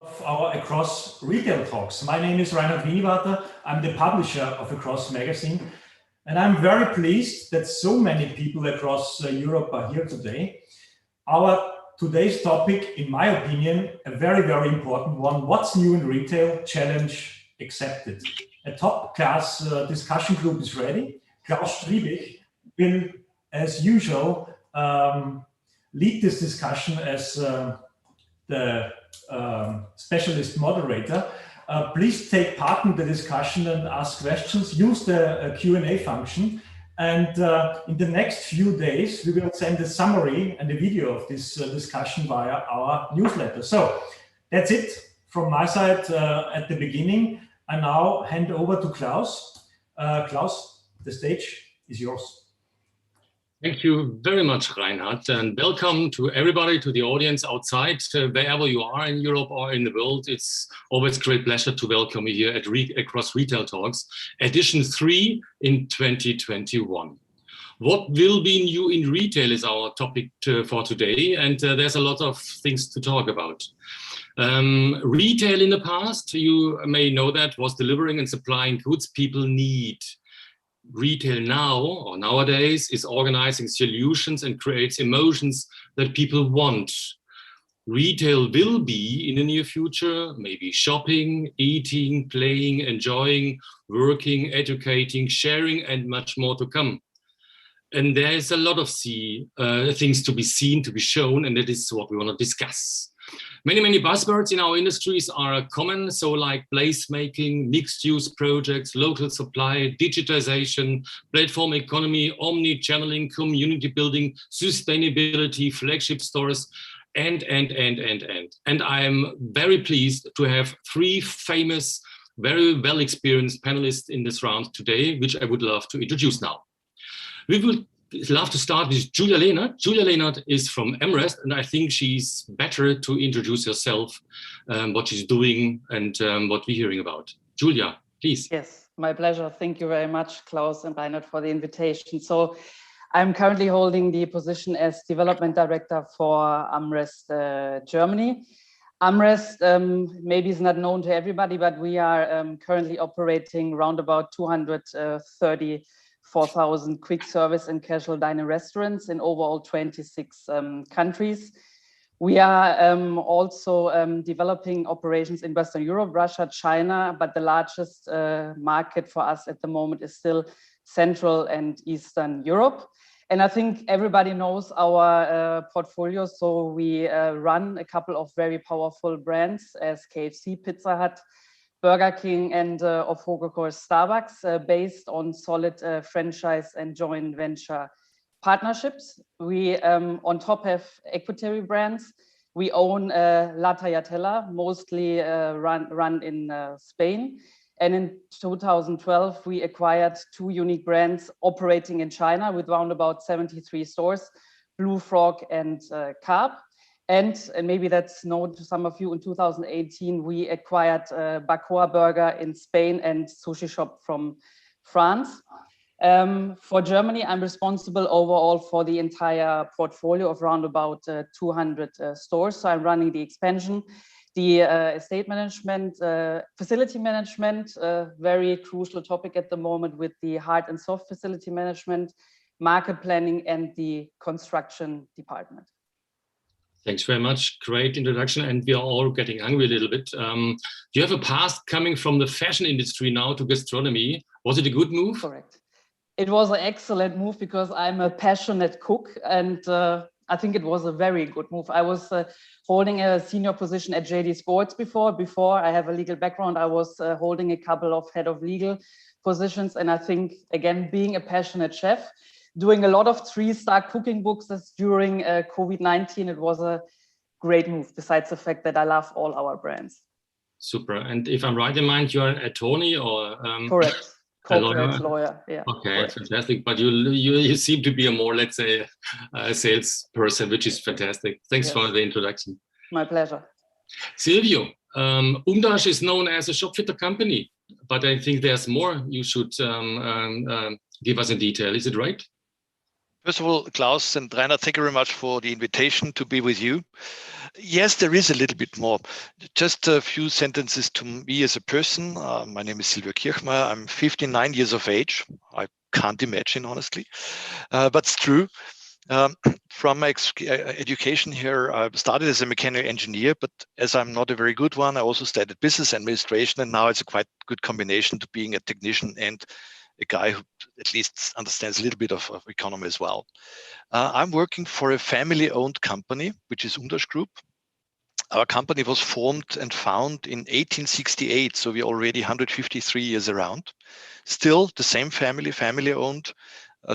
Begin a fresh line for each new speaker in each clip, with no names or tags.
of our Across Retail Talks. My name is Reinhard Winiwarter. I'm the publisher of Across magazine, and I'm very pleased that so many people across Europe are here today. Our today's topic, in my opinion, a very, very important one: what's new in retail? Challenge accepted. A top-class discussion group is ready. Klaus Striebich will, as usual, lead this discussion as the specialist moderator. Please take part in the discussion and ask questions. Use the Q&A function. And in the next few days, we will send a summary and a video of this discussion via our newsletter. So that's it from my side at the beginning. I now hand over to Klaus. Klaus, the stage is yours.
Thank you very much, Reinhard, and welcome to everybody, to the audience outside, wherever you are in Europe or in the world. It's always a great pleasure to welcome you here at Across Retail Talks, edition 3 in 2021. What will be new in retail is our topic for today, and there's a lot of things to talk about. Retail in the past, you may know that, was delivering and supplying goods people need. Retail now, or nowadays, is organizing solutions and creates emotions that people want. Retail will be, in the near future, maybe shopping, eating, playing, enjoying, working, educating, sharing, and much more to come. And there is a lot of things to be seen, to be shown, and that is what we want to discuss. Many buzzwords in our industries are common, so like placemaking, mixed-use projects, local supply, digitization, platform economy, omni-channeling, community building, sustainability, flagship stores, and. And I'm very pleased to have 3 famous, very well-experienced panelists in this round today, which I would love to introduce now. We would love to start with Julia Lehnert. Julia Lehnert is from AmRest, and I think she's better to introduce herself, what she's doing, and what we're hearing about. Julia, please.
Yes, my pleasure. Thank you very much, Klaus and Reinhard, for the invitation. So I'm currently holding the position as Development Director for AmRest Germany. AmRest maybe is not known to everybody, but we are currently operating around about 234,000 quick service and casual dining restaurants in overall 26 countries. We are also developing operations in Western Europe, Russia, China, but the largest market for us at the moment is still Central and Eastern Europe. And I think everybody knows our portfolio. So we run a couple of very powerful brands as KFC, Pizza Hut, Burger King, and of course Starbucks, based on solid franchise and joint venture partnerships. We on top have equity brands. We own La Tagliatella, mostly run in Spain. And in 2012, we acquired 2 unique brands operating in China with around about 73 stores, Blue Frog and Carp. And maybe that's known to some of you, in 2018, we acquired Bacoa Burger in Spain and Sushi Shop from France. For Germany, I'm responsible overall for the entire portfolio of around about 200 stores. So I'm running the expansion, the estate management, facility management, very crucial topic at the moment with the hard and soft facility management, market planning, and the construction department.
Thanks very much. Great introduction. And we are all getting hungry a little bit. You have a past coming from the fashion industry now to gastronomy. Was it a good move?
Correct. It was an excellent move because I'm a passionate cook, and I think it was a very good move. I was holding a senior position at JD Sports before. Before I have a legal background, I was holding a couple of head of legal positions. And I think, again, being a passionate chef, doing a lot of 3-star cooking books during COVID-19, it was a great move, besides the fact that I love all our brands.
Super. And if I'm right in mind, you're an attorney or?
Correct.
A
lawyer, yeah.
Okay, correct. Fantastic. But you seem to be a more, let's say, a salesperson, which is fantastic. Thanks for the introduction.
My pleasure.
Silvio, umdasch is known as a shopfitter company, but I think there's more you should give us in detail. Is it right?
First of all, Klaus and Reinhard, thank you very much for the invitation to be with you. Yes, there is a little bit more. Just a few sentences to me as a person. My name is Silvio Kirchmair. I'm 59 years of age. I can't imagine, honestly, but it's true. From my education here, I started as a mechanical engineer, but as I'm not a very good one, I also studied business administration, and now it's a quite good combination to being a technician and a guy who at least understands a little bit of economy as well. I'm working for a family-owned company, which is Umdasch Group. Our company was formed and founded in 1868, so we're already 153 years around. Still the same family-owned.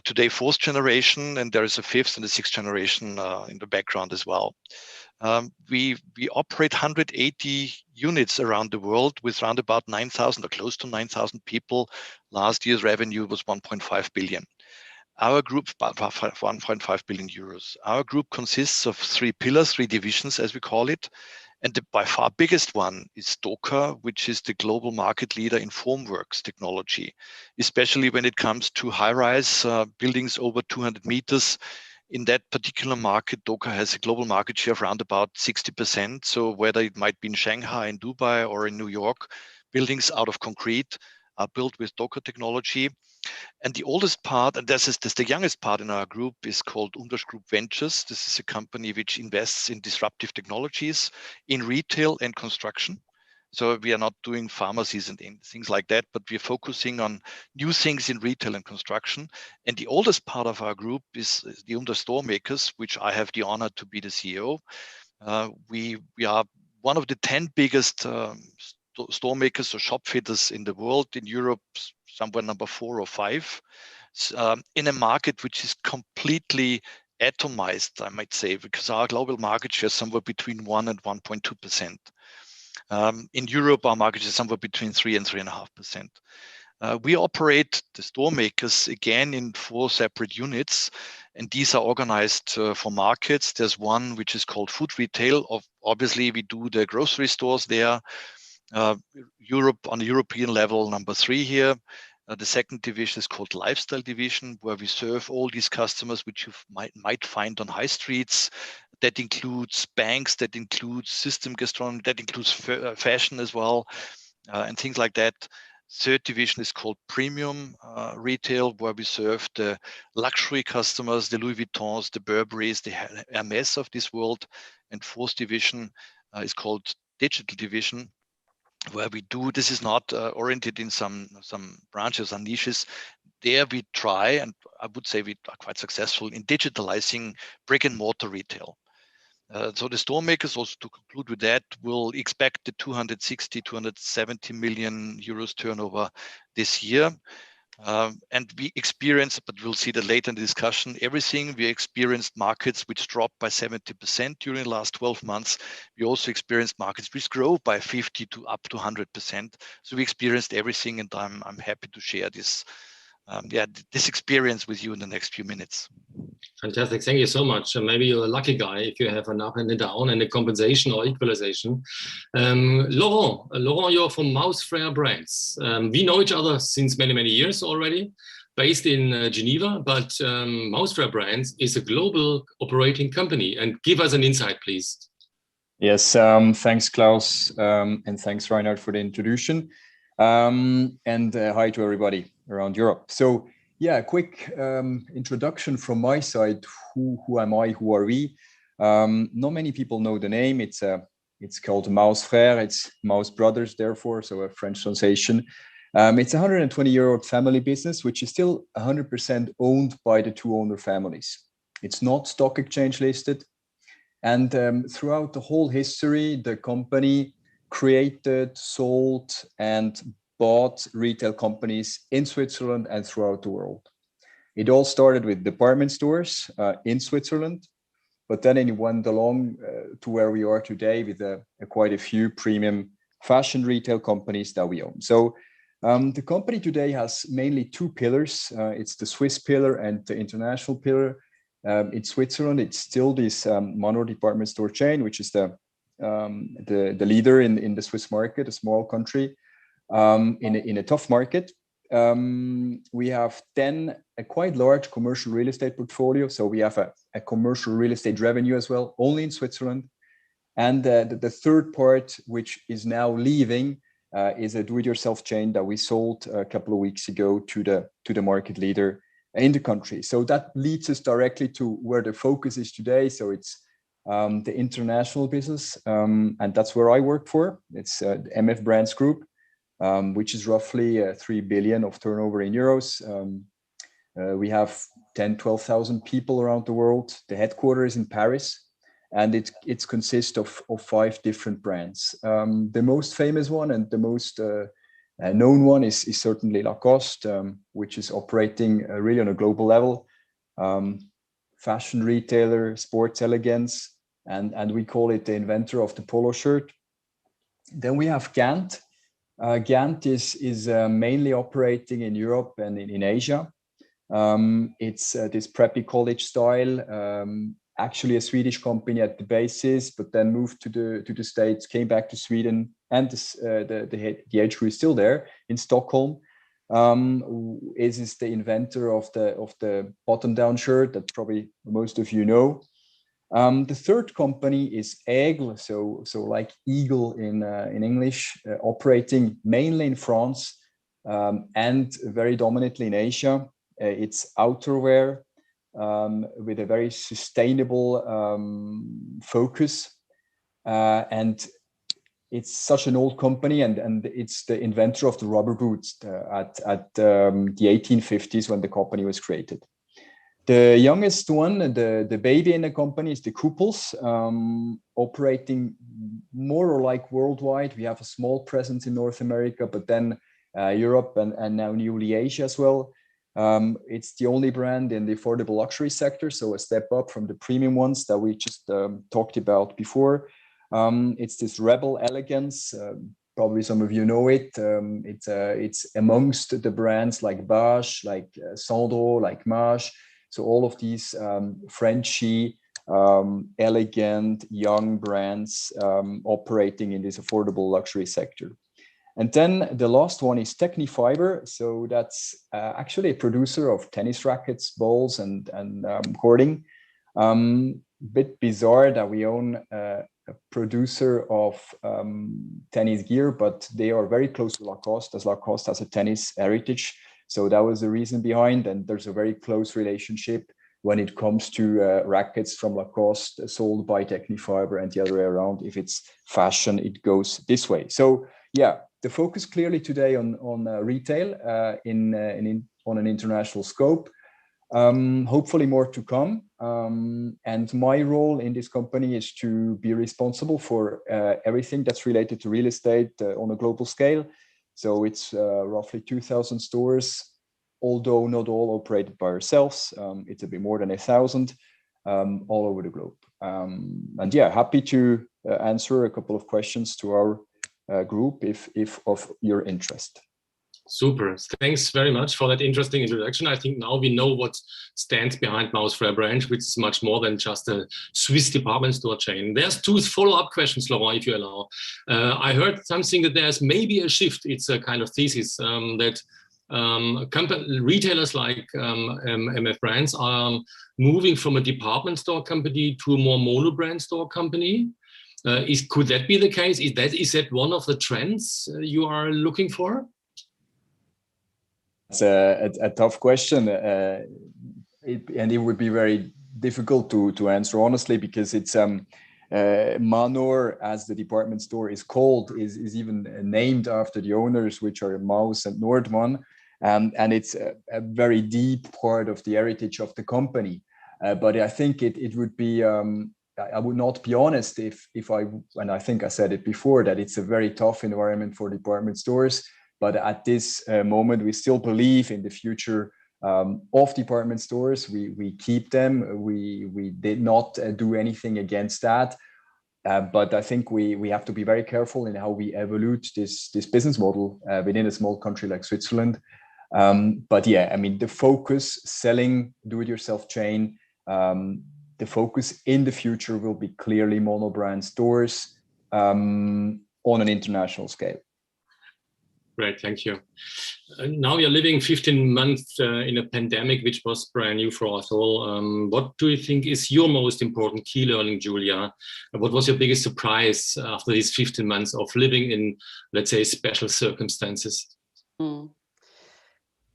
Today, fourth generation, and there is a fifth and a sixth generation in the background as well. We operate 180 units around the world with around about 9,000 or close to 9,000 people. Last year's revenue was 1.5 billion. Our group, 1.5 billion euros. Our group consists of three pillars, three divisions, as we call it. And the by far biggest one is Doka, which is the global market leader in formworks technology, especially when it comes to high-rise buildings over 200 meters. In that particular market, Doka has a global market share of around about 60%. So whether it might be in Shanghai, in Dubai, or in New York, buildings out of concrete are built with Doka technology. And the oldest part, and this is the youngest part in our group, is called Undergroup Ventures. This is a company which invests in disruptive technologies in retail and construction. So we are not doing pharmacies and things like that, but we're focusing on new things in retail and construction. And the oldest part of our group is the Umdasch Store Makers, which I have the honor to be the CEO. We are one of the 10 biggest store makers or shop fitters in the world. In Europe, somewhere number 4 or 5, in a market which is completely atomized, I might say, because our global market share is somewhere between 1 and 1.2%. In Europe, our market is somewhere between 3 and 3.5%. We operate the store makers again in 4 separate units, and these are organized for markets. There's one which is called food retail. Obviously, we do the grocery stores there. Europe on the European level, number 3 here. The second division is called Lifestyle Division, where we serve all these customers which you might find on high streets. That includes banks, that includes system gastronomy, that includes fashion as well, and things like that. Third division is called Premium Retail, where we serve the luxury customers, the Louis Vuittons, the Burberrys, the Hermes of this world. And fourth division is called Digital Division, where we do, this is not oriented in some branches and niches. There we try, and I would say we are quite successful in digitalizing brick and mortar retail. So the store makers, also to conclude with that, will expect the 260, 270 million euros turnover this year. And we experienced, but we'll see that later in the discussion, everything. We experienced markets which dropped by 70% during the last 12 months. We also experienced markets which grow by 50 to up to 100%. So we experienced everything, and I'm happy to share this this experience with you in the next few minutes.
Fantastic, thank you so much. Maybe you're a lucky guy if you have an up and a down and a compensation or equalization. Laurent, you're from Mausfrère Brands. We know each other since many years already, based in Geneva, but Mausfrère Brands is a global operating company. And give us an insight, please.
Yes, thanks, Klaus, and thanks, Reinhard, for the introduction. And hi to everybody around Europe. So yeah, a quick introduction from my side. Who am I? Who are we? Not many people know the name. It's called Mausfrère. It's Maus Brothers, therefore, so a French translation. It's a 120-year-old family business, which is still 100% owned by the 2 owner families. It's not stock exchange listed. And throughout the whole history, the company created, sold, and bought retail companies in Switzerland and throughout the world. It all started with department stores in Switzerland, but then it went along to where we are today with quite a few premium fashion retail companies that we own. So the company today has mainly 2 pillars. It's the Swiss pillar and the international pillar. In Switzerland, it's still this mono department store chain, which is the leader in the Swiss market, a small country, in a tough market. we have a quite large commercial real estate portfolio. So we have a commercial real estate revenue as well, only in Switzerland. And the third part, which is now leaving, is a do-it-yourself chain that we sold a couple of weeks ago to the market leader in the country. So that leads us directly to where the focus is today. So it's the international business, and that's where I work for. It's the MF Brands Group, which is roughly 3 billion of turnover in euros. We have 12,000 people around the world. The headquarters is in Paris, and it consists of 5 different brands. The most famous one and the most known one is certainly Lacoste, which is operating really on a global level. Fashion retailer, sports elegance, and we call it the inventor of the polo shirt. Then we have Gant. Gant is mainly operating in Europe and in Asia. It's this preppy college style, actually a Swedish company at the basis, but then moved to the States, came back to Sweden, and the HQ is still there in Stockholm. Is the inventor of the button-down shirt that probably most of you know. The third company is Aigle, so like Eagle in English, operating mainly in France and very dominantly in Asia. It's outerwear with a very sustainable focus, and it's such an old company, and it's the inventor of the rubber boots at the 1850s when the company was created. The youngest one, the baby in the company, is the Kooples, operating more or like worldwide. We have a small presence in North America, but then Europe and now newly Asia as well. It's the only brand in the affordable luxury sector, so a step up from the premium ones that we just talked about before. It's this rebel elegance. Probably some of you know it. It's amongst the brands like Bache, like Sandro, like Mage. So all of these Frenchy, elegant, young brands operating in this affordable luxury sector. And then the last one is Tecnifibre. So that's actually a producer of tennis rackets, balls, and cording. Bit bizarre that we own a producer of tennis gear, but they are very close to Lacoste, as Lacoste has a tennis heritage. So that was the reason behind, and there's a very close relationship when it comes to rackets from Lacoste sold by Tecnifibre and the other way around. If it's fashion, it goes this way. So yeah, the focus clearly today on retail on an international scope. Hopefully more to come. And my role in this company is to be responsible for everything that's related to real estate on a global scale. So it's roughly 2,000 stores, although not all operated by ourselves. It's a bit more than 1,000 all over the globe. And yeah, happy to answer a couple of questions to our group if of your interest.
Super. Thanks very much for that interesting introduction. I think now we know what stands behind Maus Frère brand, which is much more than just a Swiss department store chain. There's 2 follow-up questions, Laurent, if you allow. I heard something that there's maybe a shift. It's a kind of thesis that retailers like MF Brands are moving from a department store company to a more mono-brand store company. Could that be the case? Is that one of the trends you are looking for?
It's a tough question, and it would be very difficult to answer honestly, because it's Manor, as the department store is called, is even named after the owners, which are Maus and Nordmann, and it's a very deep part of the heritage of the company. But I think it would be I would not be honest if I, and I think I said it before, that it's a very tough environment for department stores. But at this moment, we still believe in the future of department stores. We keep them. We did not do anything against that. But I think we have to be very careful in how we evolve this business model within a small country like Switzerland. But yeah, I mean, the focus, selling do-it-yourself chain, the focus in the future will be clearly mono-brand stores on an international scale.
Great, thank you. Now you're living 15 months in a pandemic, which was brand new for us all. What do you think is your most important key learning, Julia? What was your biggest surprise after these 15 months of living in, let's say, special circumstances?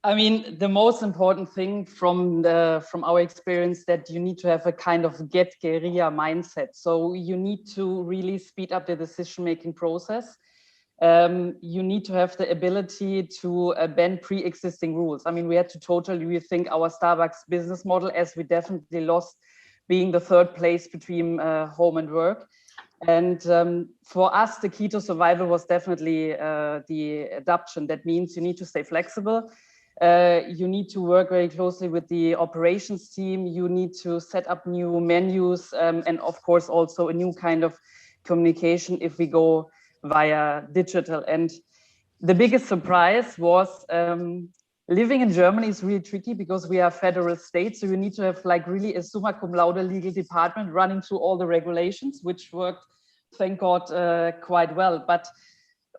I mean, the most important thing from our experience that you need to have a kind of get guerrilla mindset. So you need to really speed up the decision-making process. You need to have the ability to bend pre-existing rules. I mean, we had to totally rethink our Starbucks business model, as we definitely lost being the third place between home and work. And for us, the key to survival was definitely the adaptation. That means you need to stay flexible. You need to work very closely with the operations team. You need to set up new menus and of course also a new kind of communication if we go via digital. And the biggest surprise was living in Germany is really tricky because we are a federal state. So you need to have like really a summa cum laude legal department running through all the regulations, which worked, thank God, quite well. But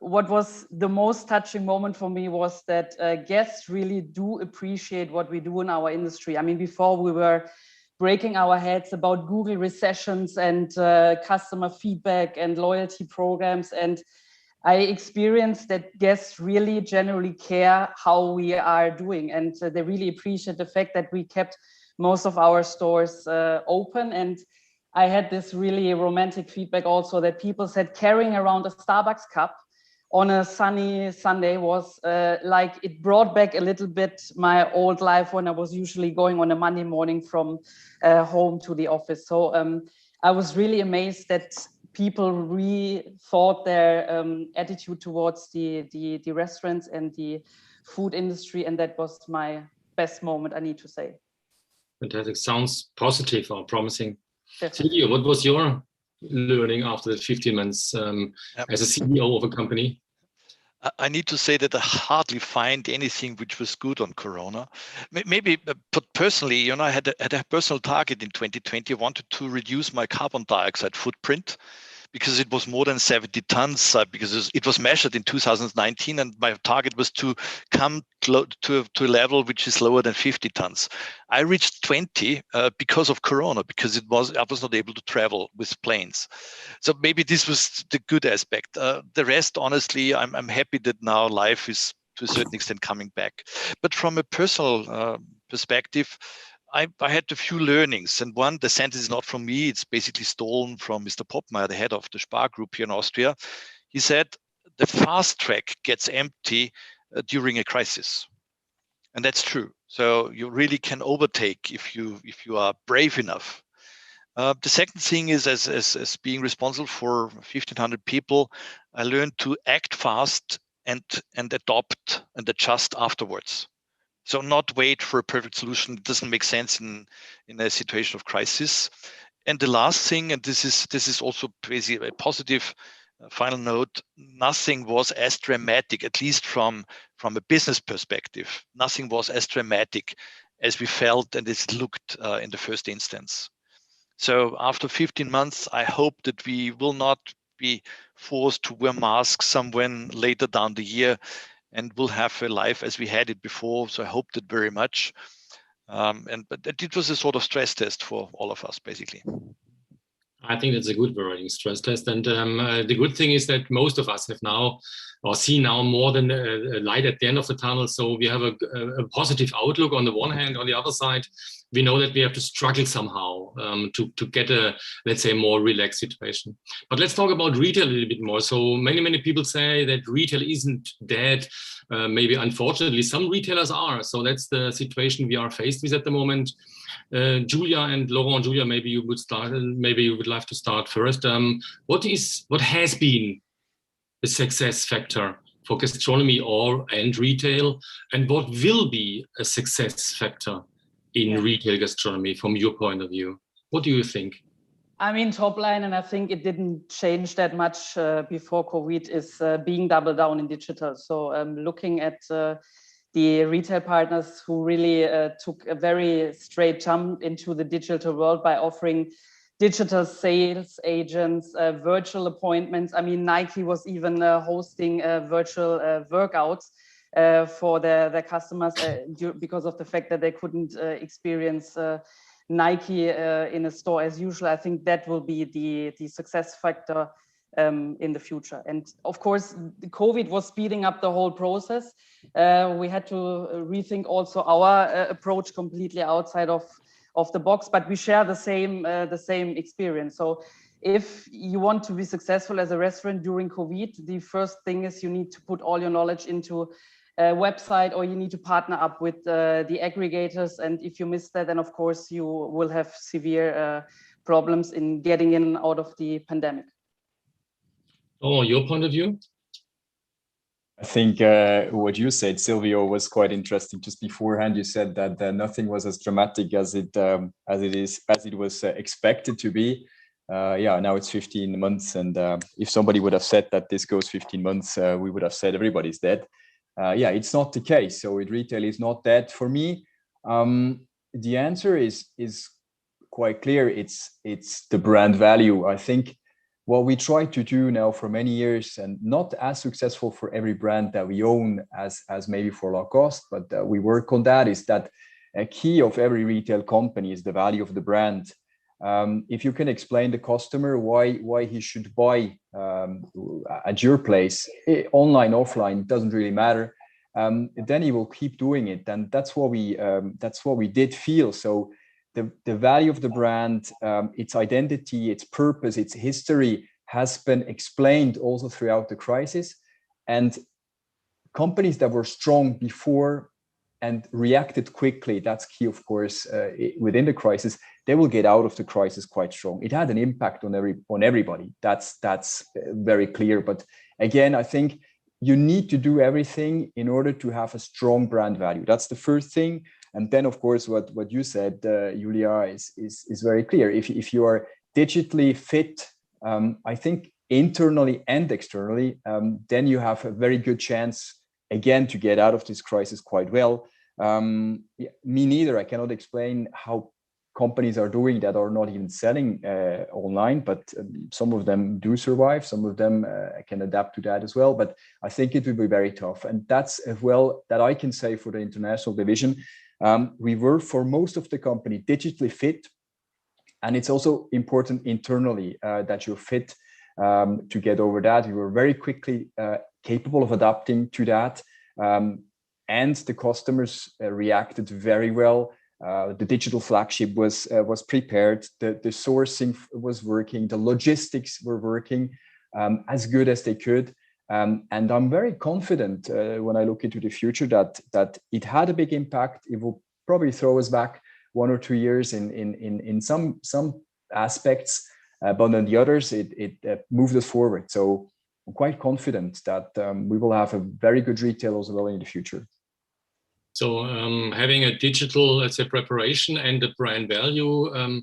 what was the most touching moment for me was that guests really do appreciate what we do in our industry. I mean, before we were breaking our heads about Google recessions and customer feedback and loyalty programs. And I experienced that guests really generally care how we are doing. And they really appreciate the fact that we kept most of our stores open. And I had this really romantic feedback also that people said carrying around a Starbucks cup on a sunny Sunday was like it brought back a little bit my old life when I was usually going on a Monday morning from home to the office. So I was really amazed that people rethought their attitude towards the restaurants and the food industry, and that was my best moment, I need to say.
Fantastic. Sounds positive or promising.
Definitely.
Silvio, what was your learning after the 15 months as a CEO of a company?
I need to say that I hardly find anything which was good on Corona. Maybe, but personally, you know, I had a personal target in 2020. I wanted to reduce my carbon dioxide footprint because it was more than 70 tons, because it was measured in 2019, and my target was to come to a level which is lower than 50 tons. I reached 20 because of Corona, because I was not able to travel with planes. So maybe this was the good aspect. The rest, honestly, I'm happy that now life is to a certain extent coming back. But from a personal perspective, I had a few learnings, and one, the sentence is not from me, it's basically stolen from Mr. Poffet, the head of the Spar Group here in Austria. He said, the fast track gets empty during a crisis. And that's true. So you really can overtake if you are brave enough. The second thing is, as being responsible for 1,500 people, I learned to act fast and adopt and adjust afterwards. So not wait for a perfect solution. It doesn't make sense in a situation of crisis. And the last thing, and this is also basically a positive final note, nothing was as dramatic, at least from a business perspective, nothing was as dramatic as we felt and as it looked in the first instance. So after 15 months, I hope that we will not be forced to wear masks somewhere later down the year, and we'll have a life as we had it before. So I hope that very much. But it was a sort of stress test for all of us, basically.
I think that's a good wording, stress test. And the good thing is that most of us have now, or see now, more than a light at the end of the tunnel. So we have a positive outlook on the one hand. On the other side, we know that we have to struggle somehow to get a, let's say, more relaxed situation. But let's talk about retail a little bit more. So many people say that retail isn't dead. Maybe unfortunately, some retailers are. So that's the situation we are faced with at the moment. Julia and Laurent, Julia, maybe you would start. Maybe you would like to start first. What has been the success factor for gastronomy and retail, and what will be a success factor in retail gastronomy from your point of view? What do you think?
I mean, top line, and I think it didn't change that much before COVID, is being double down in digital. So looking at the retail partners who really took a very straight jump into the digital world by offering digital sales agents, virtual appointments. I mean, Nike was even hosting virtual workouts for their customers because of the fact that they couldn't experience Nike in a store as usual. I think that will be the success factor in the future. And of course, the COVID was speeding up the whole process. We had to rethink also our approach completely outside of the box, but we share the same experience. So if you want to be successful as a restaurant during COVID, the first thing is you need to put all your knowledge into a website, or you need to partner up with the aggregators. And if you miss that, then of course you will have severe problems in getting in and out of the pandemic.
Oh, your point of view?
I think what you said, Silvio, was quite interesting. Just beforehand, you said that nothing was as dramatic as it was expected to be. Yeah, now it's 15 months, and if somebody would have said that this goes 15 months, we would have said everybody's dead. Yeah, it's not the case. So retail is not dead for me. The answer is quite clear. It's the brand value. I think what we try to do now for many years, and not as successful for every brand that we own as maybe for Lacoste, but we work on that, is that a key of every retail company is the value of the brand. If you can explain the customer why he should buy at your place, online, offline, doesn't really matter, then he will keep doing it. And that's what we did feel. So the value of the brand, its identity, its purpose, its history has been explained also throughout the crisis. And companies that were strong before and reacted quickly, that's key, of course, within the crisis, they will get out of the crisis quite strong. It had an impact on everybody. That's very clear. But again, I think you need to do everything in order to have a strong brand value. That's the first thing. And then, of course, what you said, Julia, is very clear. If you are digitally fit, I think internally and externally, then you have a very good chance, again, to get out of this crisis quite well. Yeah, me neither. I cannot explain how companies are doing that are not even selling online, but some of them do survive. Some of them can adapt to that as well. But I think it will be very tough. And that's as well that I can say for the international division. We were, for most of the company, digitally fit. And it's also important internally that you're fit to get over that. We were very quickly capable of adapting to that. And the customers reacted very well. The digital flagship was prepared. The sourcing was working. The logistics were working as good as they could. And I'm very confident when I look into the future that it had a big impact. It will probably throw us back 1 or 2 years in some aspects, but on the others, it moved us forward. So I'm quite confident that we will have a very good retail as well in the future.
So having a digital, let's say, preparation and the brand value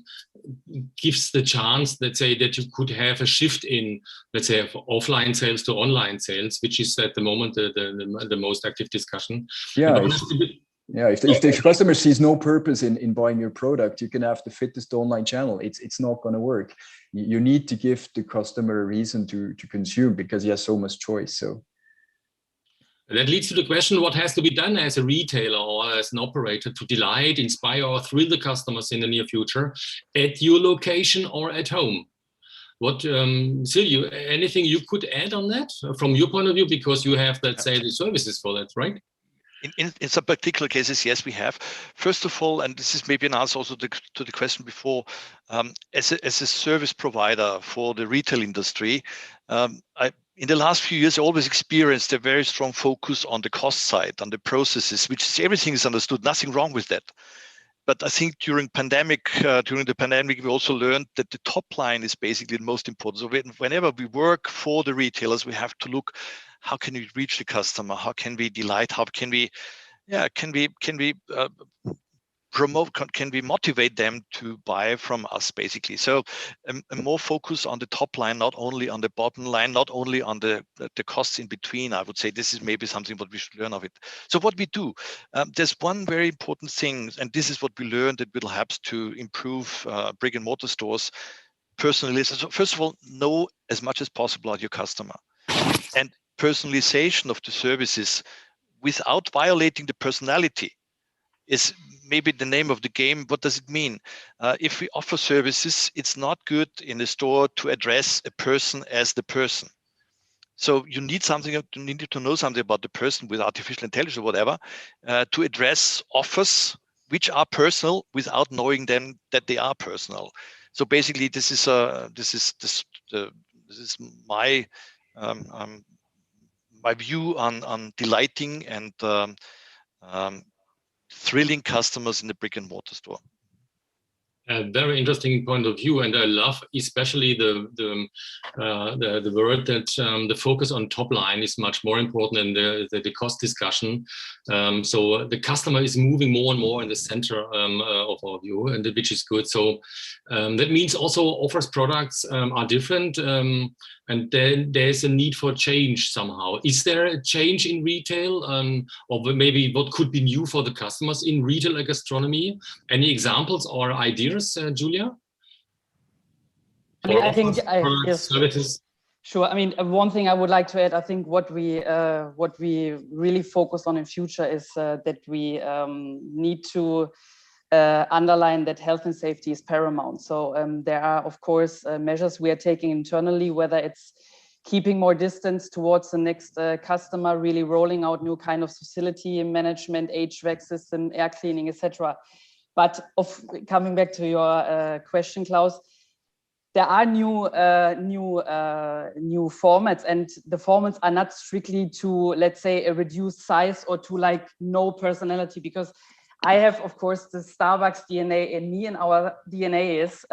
gives the chance, let's say, that you could have a shift in, let's say, offline sales to online sales, which is at the moment the most active discussion.
Yeah. If the customer sees no purpose in buying your product, you can have the fittest online channel. It's not going to work. You need to give the customer a reason to consume because he has so much choice. So.
That leads to the question, what has to be done as a retailer or as an operator to delight, inspire, or thrill the customers in the near future at your location or at home? What, Silvio, anything you could add on that from your point of view? Because you have, let's say, the services for that, right?
In some particular cases, yes, we have. First of all, and this is maybe an answer also to the question before, as a service provider for the retail industry, in the last few years, I always experienced a very strong focus on the cost side, on the processes, which is everything is understood, nothing wrong with that. But I think during the pandemic, we also learned that the top line is basically the most important. So whenever we work for the retailers, we have to look, how can we reach the customer? How can we delight? How can we promote? Can we motivate them to buy from us, basically? So a more focus on the top line, not only on the bottom line, not only on the costs in between. I would say this is maybe something what we should learn of it. So what we do, there's one very important thing, and this is what we learned that will help to improve brick and mortar stores. personalization. So first of all, know as much as possible about your customer, and personalization of the services without violating the personality is maybe the name of the game. What does it mean? If we offer services, it's not good in the store to address a person as the person. So you need something, you need to know something about the person with artificial intelligence or whatever, to address offers which are personal without knowing them that they are personal. So basically, this is my my view on delighting and thrilling customers in the brick and mortar store.
A very interesting point of view, and I love especially the word that the focus on top line is much more important than the cost discussion. So the customer is moving more and more in the center of our view, and which is good. So that means also offers products are different, and then there's a need for change somehow. Is there a change in retail, or maybe what could be new for the customers in retail gastronomy? Any examples or ideas? Julia?
I mean, I think
yes. Services.
Sure. I mean, one thing I would like to add, I think what we really focus on in future is that we need to underline that health and safety is paramount. So there are, of course, measures we are taking internally, whether it's keeping more distance towards the next customer, really rolling out new kind of facility management, HVAC system, air cleaning, etc. But coming back to your question, Klaus, there are new formats, and the formats are not strictly to, let's say, a reduced size or to like no personality, because I have, of course, the Starbucks DNA in me, and our DNA is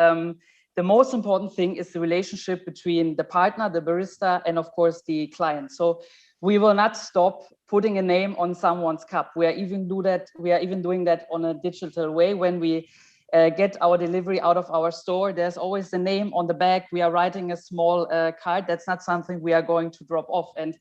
the most important thing is the relationship between the partner, the barista, and of course the client. So we will not stop putting a name on someone's cup. We are even doing that on a digital way. When we get our delivery out of our store, there's always the name on the bag. We are writing a small card. That's not something we are going to drop off. And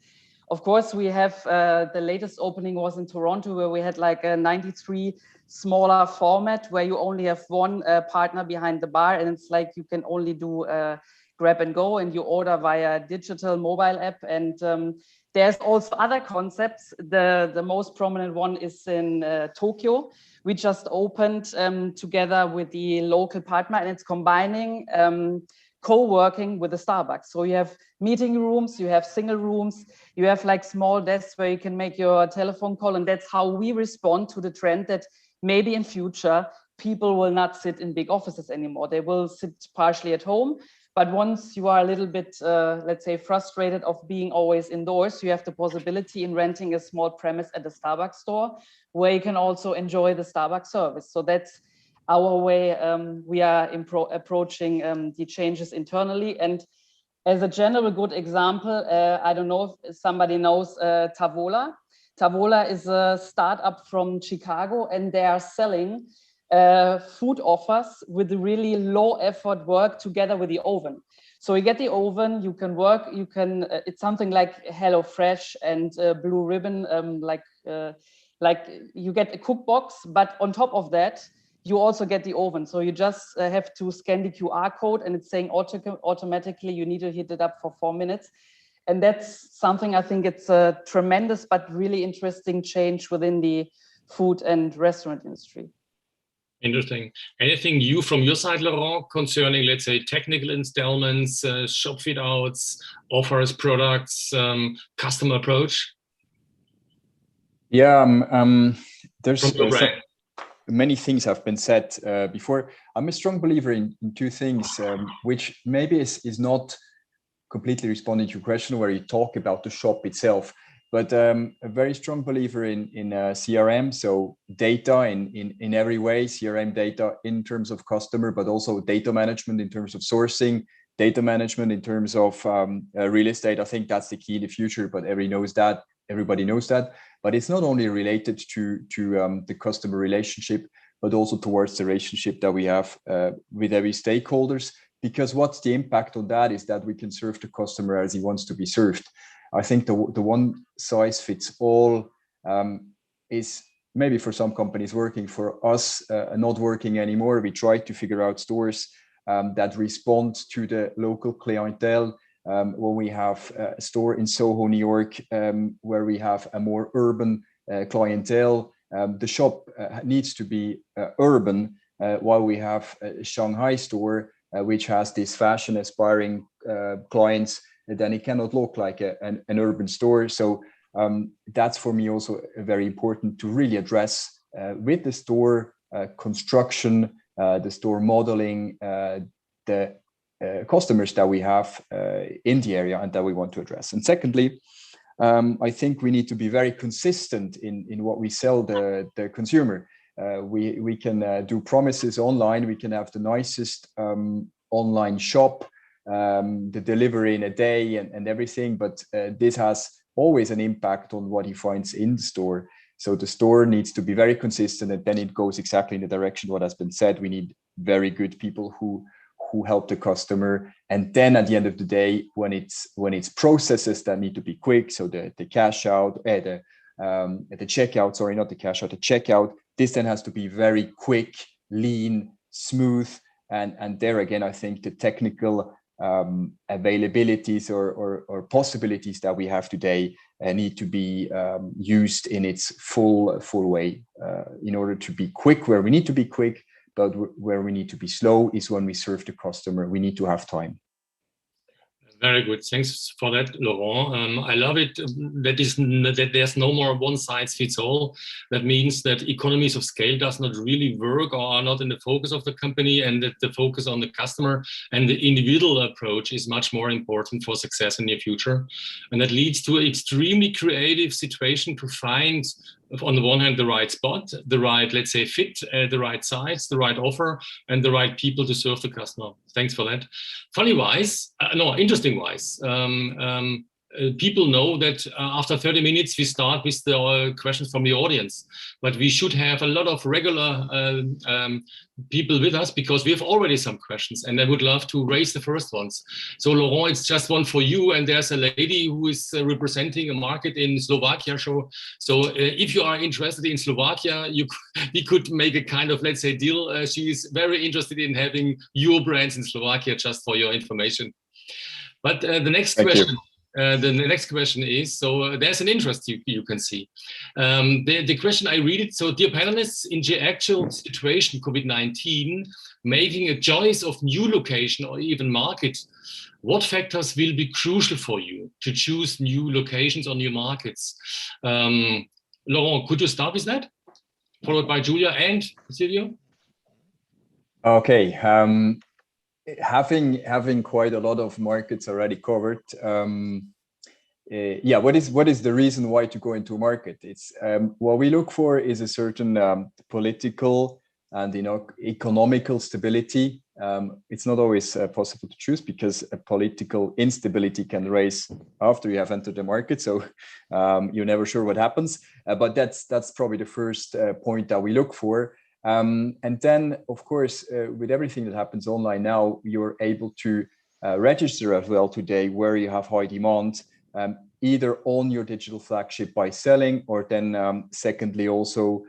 of course, we have the latest opening was in Toronto, where we had like a 93 smaller format where you only have one partner behind the bar, and it's like you can only do grab and go, and you order via digital mobile app. And there's also other concepts. The most prominent one is in Tokyo. We just opened together with the local partner, and it's combining co-working with the Starbucks. So you have meeting rooms, you have single rooms, you have like small desks where you can make your telephone call. And that's how we respond to the trend that maybe in future, people will not sit in big offices anymore. They will sit partially at home. But once you are a little bit, let's say, frustrated of being always indoors, you have the possibility in renting a small premise at the Starbucks store where you can also enjoy the Starbucks service. So that's our way we are approaching the changes internally. And as a general good example, I don't know if somebody knows Tavola. Tavola is a startup from Chicago, and they are selling food offers with really low effort work together with the oven. So you get the oven, you can work, it's something like HelloFresh and Blue Ribbon, like you get a cook box, but on top of that, you also get the oven. So you just have to scan the QR code, and it's saying automatically you need to heat it up for 4 minutes. And that's something I think it's a tremendous but really interesting change within the food and restaurant industry.
Interesting. Anything new from your side, Laurent, concerning, let's say, technical installments, shop fit outs, offers, products, customer approach?
Yeah, there's many things have been said before. I'm a strong believer in two things, which maybe is not completely responding to your question where you talk about the shop itself, but a very strong believer in CRM, so data in every way, CRM data in terms of customer, but also data management in terms of sourcing, data management in terms of real estate. I think that's the key in the future, but everybody knows that. But it's not only related to the customer relationship, but also towards the relationship that we have with every stakeholders. Because what's the impact on that is that we can serve the customer as he wants to be served. I think the one size fits all is maybe for some companies working, for us not working anymore. We try to figure out stores that respond to the local clientele. When we have a store in Soho, New York, where we have a more urban clientele, the shop needs to be urban, while we have a Shanghai store, which has this fashion aspiring clients, then it cannot look like an urban store. So that's for me also very important to really address with the store construction, the store modeling, the customers that we have in the area and that we want to address. And secondly, I think we need to be very consistent in what we sell the consumer. We can do promises online. We can have the nicest online shop, the delivery in a day and everything, but this has always an impact on what he finds in the store. So the store needs to be very consistent, and then it goes exactly in the direction what has been said. We need very good people who help the customer. And then at the end of the day, when it's processes that need to be quick, so the cash out, the checkout, sorry, not the cash out, the checkout, this then has to be very quick, lean, smooth. And there again, I think the technical availabilities or possibilities that we have today need to be used in its full way in order to be quick where we need to be quick, but where we need to be slow is when we serve the customer. We need to have time.
Very good. Thanks for that, Laurent. I love it that there's no more one size fits all. That means that economies of scale does not really work or are not in the focus of the company, and that the focus on the customer and the individual approach is much more important for success in the future. And that leads to an extremely creative situation to find, on the one hand, the right spot, the right, let's say, fit, the right size, the right offer, and the right people to serve the customer. Thanks for that. Interesting wise, people know that after 30 minutes, we start with the questions from the audience, but we should have a lot of regular people with us because we have already some questions, and I would love to raise the first ones. So Laurent, it's just one for you, and there's a lady who is representing a market in Slovakia. So if you are interested in Slovakia, we could make a kind of, let's say, deal. She is very interested in having your brands in Slovakia, just for your information. But the next question. The next question is, so there's an interest you can see. The question, I read it. So, dear panelists, in the actual situation, COVID-19, making a choice of new location or even market, what factors will be crucial for you to choose new locations or new markets? Laurent, could you start with that? Followed by Julia and Silvio?
Okay. Having quite a lot of markets already covered, what is the reason why to go into a market? It's what we look for is a certain political and economical stability. It's not always possible to choose because a political instability can rise after you have entered the market, so you're never sure what happens. But that's probably the first point that we look for. And then, of course, with everything that happens online now, you're able to register as well today where you have high demand, either on your digital flagship by selling, or then secondly also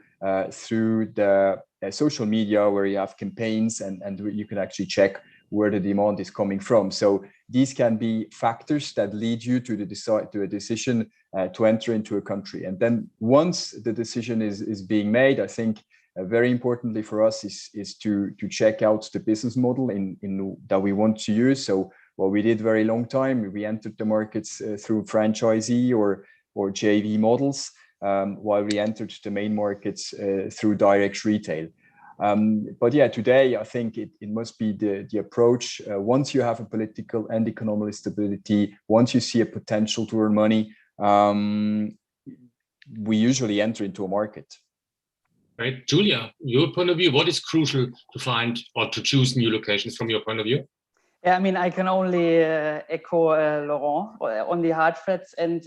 through the social media where you have campaigns and you can actually check where the demand is coming from. So these can be factors that lead you to a decision to enter into a country. And then once the decision is being made, I think very importantly for us is to check out the business model in that we want to use. So what we did very long time, we entered the markets through franchisee or JV models, while we entered the main markets through direct retail. But yeah, today I think it must be the approach. Once you have a political and economic stability, once you see a potential to earn money, we usually enter into a market.
Right, Julia, your point of view, what is crucial to find or to choose new locations from your point of view?
Yeah, I mean, I can only echo Laurent on the hard facts. And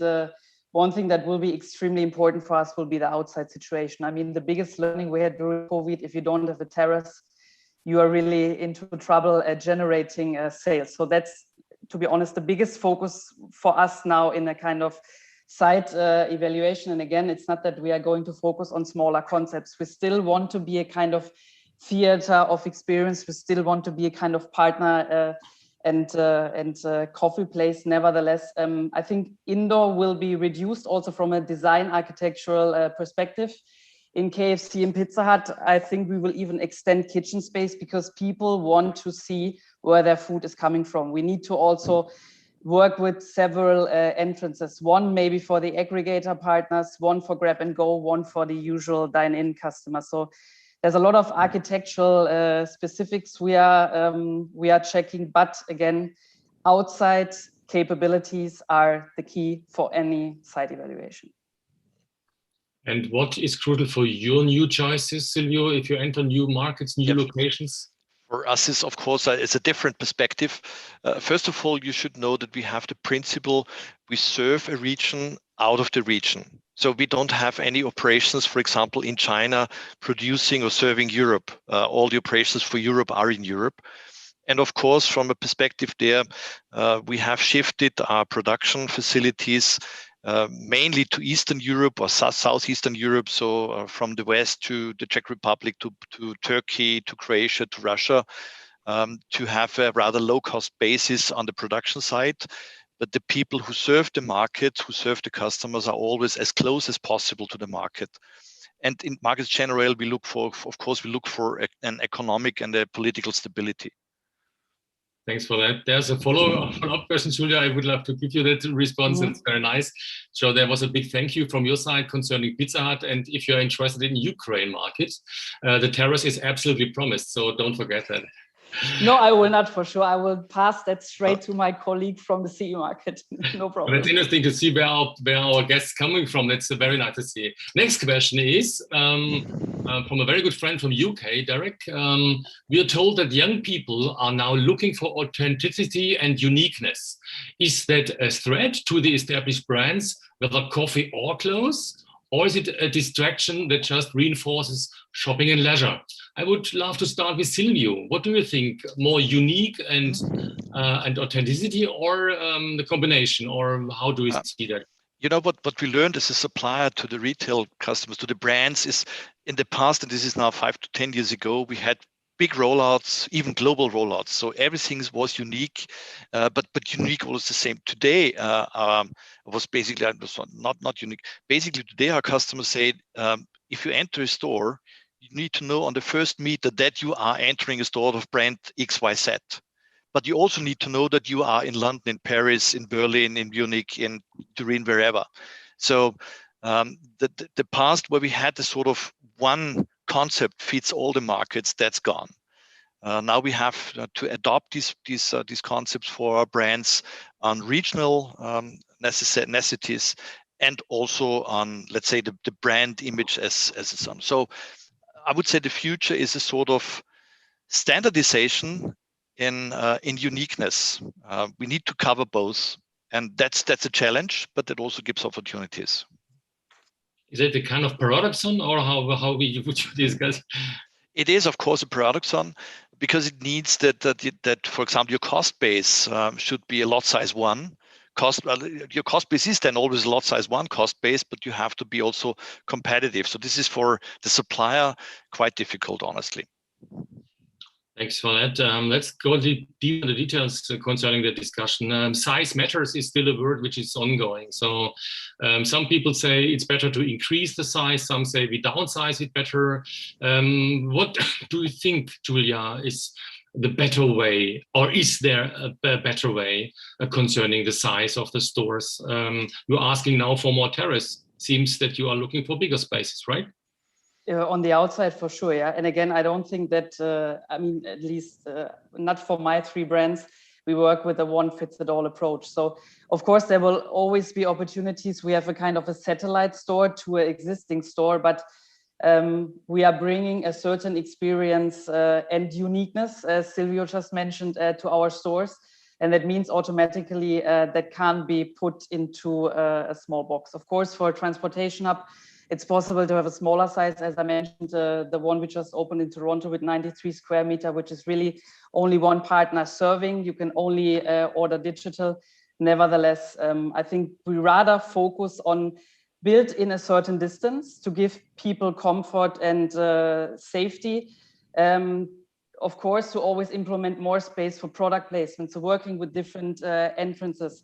one thing that will be extremely important for us will be the outside situation. I mean, the biggest learning we had during COVID, if you don't have a terrace, you are really into trouble at generating sales. So that's, to be honest, the biggest focus for us now in a kind of site evaluation. And again, it's not that we are going to focus on smaller concepts. We still want to be a kind of theater of experience. We still want to be a kind of partner and coffee place. Nevertheless, I think indoor will be reduced also from a design architectural perspective. In KFC and Pizza Hut, I think we will even extend kitchen space because people want to see where their food is coming from. We need to also work with several entrances, one maybe for the aggregator partners, one for grab and go, one for the usual dine-in customers. So there's a lot of architectural specifics we are checking, but again, outside capabilities are the key for any site evaluation.
And what is crucial for your new choices, Silvio, if you enter new markets, new locations?
For us, is of course it's a different perspective. First of all, you should know that we have the principle: we serve a region out of the region. So we don't have any operations, for example, in China producing or serving Europe. All the operations for Europe are in Europe. And of course, from a perspective there, we have shifted our production facilities mainly to Eastern Europe or Southeastern Europe. So from the West to the Czech Republic, to Turkey, to Croatia, to Russia, to have a rather low-cost basis on the production side. But the people who serve the market, who serve the customers, are always as close as possible to the market. And in markets general, we look for an economic and a political stability.
Thanks for that. There's a follow-up question, Julia. I would love to give you that response. It's very nice. So there was a big thank you from your side concerning Pizza Hut. And if you're interested in Ukraine market, the terrace is absolutely promised. So don't forget that.
No, I will not, for sure. I will pass that straight to my colleague from the CE market. No problem.
But it's interesting to see where our guests coming from. That's very nice to see. Next question is from a very good friend from UK, Derek. We are told that young people are now looking for authenticity and uniqueness. Is that a threat to the established brands, whether coffee or clothes? Or is it a distraction that just reinforces shopping and leisure? I would love to start with Silvio. What do you think? More unique and authenticity, or the combination, or how do we see that?
You know, what we learned as a supplier to the retail customers, to the brands, is in the past, and this is now 5 to 10 years ago, we had big rollouts, even global rollouts. So everything was unique, but unique was the same. Today was basically not unique. Basically, today our customers say, if you enter a store, you need to know on the first meter that you are entering a store of brand XYZ. But you also need to know that you are in London, in Paris, in Berlin, in Munich, in Turin, wherever. So the past where we had the sort of one concept fits all the markets, that's gone. Now we have to adopt these concepts for our brands on regional necessities and also on, let's say, the brand image as its own. So I would say the future is a sort of standardization in uniqueness. We need to cover both, and that's a challenge, but it also gives opportunities.
Is it a kind of paradoxon, or how would you discuss?
It is, of course, a paradoxon, because it needs that for example, your cost base should be a lot size 1. Your cost base is then always a lot size 1 cost base, but you have to be also competitive. So this is for the supplier quite difficult, honestly.
Thanks for that. Let's go deep into the details concerning the discussion. Size matters is still a word which is ongoing. So some people say it's better to increase the size. Some say we downsize it better. What do you think, Julia, is the better way, or is there a better way concerning the size of the stores? You're asking now for more terrace. Seems that you are looking for bigger spaces, right?
On the outside, for sure, yeah. And again, I don't think that, I mean, at least not for my 3 brands, we work with a one-fits-it-all approach. So, of course, there will always be opportunities. We have a kind of a satellite store to an existing store, but we are bringing a certain experience and uniqueness, as Silvio just mentioned, to our stores. And that means automatically that can't be put into a small box. Of course, for a transportation hub, it's possible to have a smaller size, as I mentioned, the one we just opened in Toronto with 93 square meter, which is really only one partner serving. You can only order digital. Nevertheless, I think we rather focus on build in a certain distance to give people comfort and safety. Of course, to always implement more space for product placement, so working with different entrances.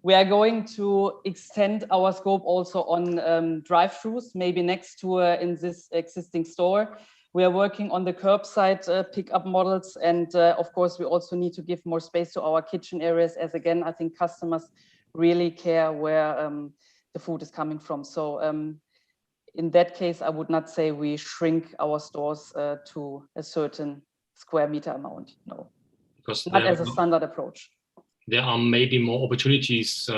We are going to extend our scope also on drive-thrus, maybe next to in this existing store. We are working on the curbside pickup models, and of course, we also need to give more space to our kitchen areas, as again, I think customers really care where the food is coming from. So in that case, I would not say we shrink our stores to a certain square meter amount, no.
Because
not as a standard approach.
There are maybe more opportunities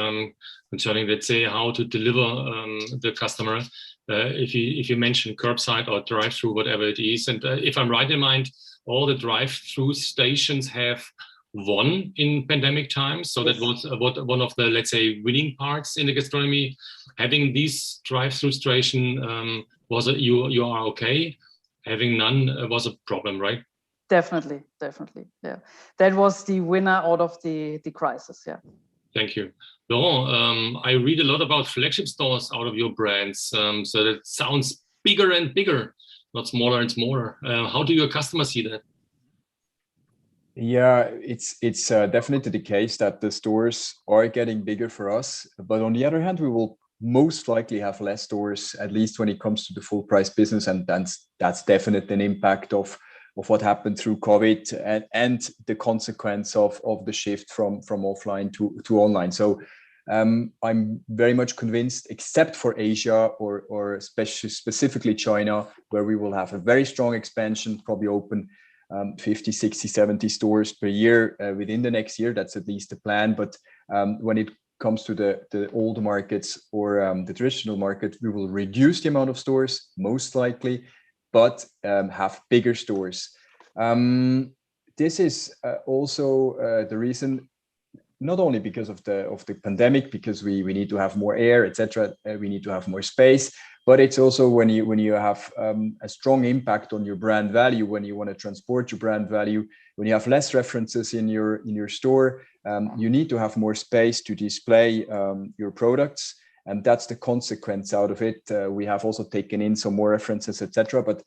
concerning, let's say, how to deliver the customer. If you mention curbside or drive-through, whatever it is, and if I'm right in mind, all the drive-through stations have won in pandemic times. So
yes.
That was one of the, let's say, winning parts in the gastronomy. Having this drive-through station you are okay. Having none was a problem, right?
Definitely, yeah. That was the winner out of the crisis, yeah.
Thank you. Laurent, I read a lot about flagship stores out of your brands, so that sounds bigger and bigger, not smaller and smaller. How do your customers see that?
Yeah, it's definitely the case that the stores are getting bigger for us, but on the other hand, we will most likely have less stores, at least when it comes to the full price business, and that's definitely an impact of what happened through COVID and the consequence of the shift from offline to online. So I'm very much convinced, except for Asia or specifically China, where we will have a very strong expansion, probably open 50, 60, 70 stores per year within the next year. That's at least the plan. But when it comes to the old markets or the traditional market, we will reduce the amount of stores, most likely, but have bigger stores. This is also the reason, not only because of the pandemic, because we need to have more air, etc. We need to have more space, but it's also when you have a strong impact on your brand value, when you want to transport your brand value, when you have less references in your store, you need to have more space to display your products. And that's the consequence out of it. We have also taken in some more references, etc. But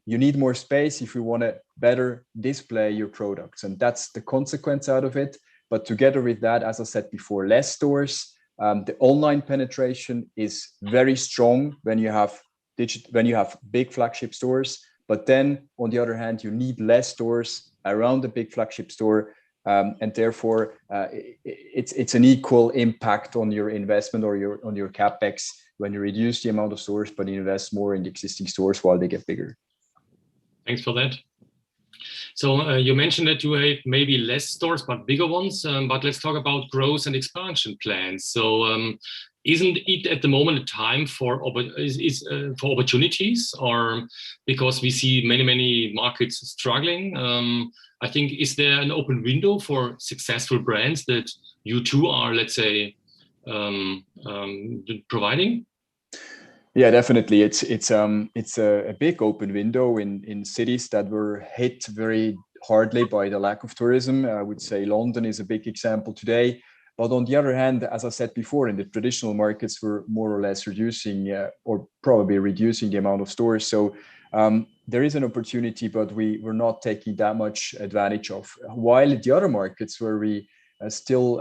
you need more space if you want to better display your products. And that's the consequence out of it. But together with that, as I said before, less stores. The online penetration is very strong when you have big flagship stores. But then, on the other hand, you need less stores around the big flagship store. And therefore, it's an equal impact on your investment or on your capex when you reduce the amount of stores, but you invest more in the existing stores while they get bigger. Thanks for that.
So you mentioned that you have maybe less stores, but bigger ones. But let's talk about growth and expansion plans. So isn't it at the moment a time for opportunities, or because we see many markets struggling? I think, is there an open window for successful brands that you two are, let's say, providing?
Yeah, definitely. It's a big open window in cities that were hit very hardly by the lack of tourism. I would say London is a big example today. But on the other hand, as I said before, in the traditional markets, we're more or less reducing or probably reducing the amount of stores. So there is an opportunity, but we're not taking that much advantage of. While the other markets where we still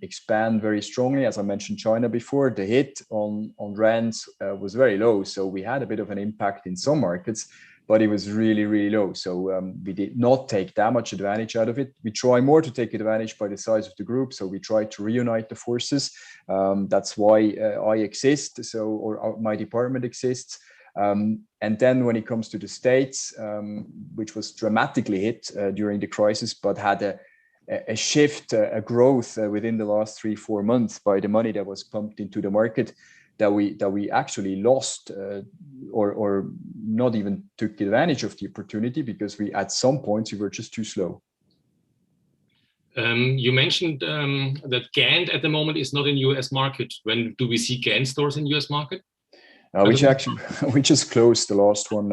expand very strongly, as I mentioned China before, the hit on rents was very low. So we had a bit of an impact in some markets, but it was really, really low. So we did not take that much advantage out of it. We try more to take advantage by the size of the group. So we try to reunite the forces. That's why I exist, or my department exists. And then when it comes to the States, which was dramatically hit during the crisis, but had a shift, a growth within the last 3-4 months by the money that was pumped into the market, that we actually lost or not even took advantage of the opportunity, because at some points we were just too slow.
You mentioned that Gant at the moment is not in US market. When do we see Gant stores in US market?
We just closed the last one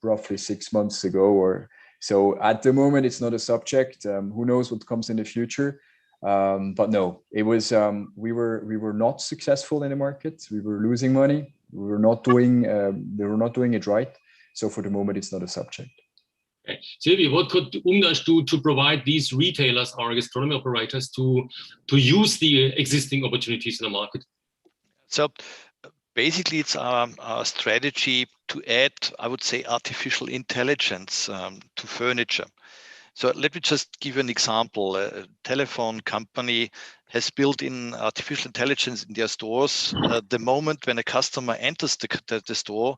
roughly 6 months ago, or so. At the moment, it's not a subject. Who knows what comes in the future? But no, it was. We were not successful in the market. We were losing money. We were not doing it right. So for the moment, it's not a subject.
Okay. Silvio, what could umdasch do to provide these retailers or gastronomy operators to use the existing opportunities in the market?
So basically, it's our strategy to add, I would say, artificial intelligence to furniture. So let me just give you an example. A telephone company has built in artificial intelligence in their stores. The moment when a customer enters the store,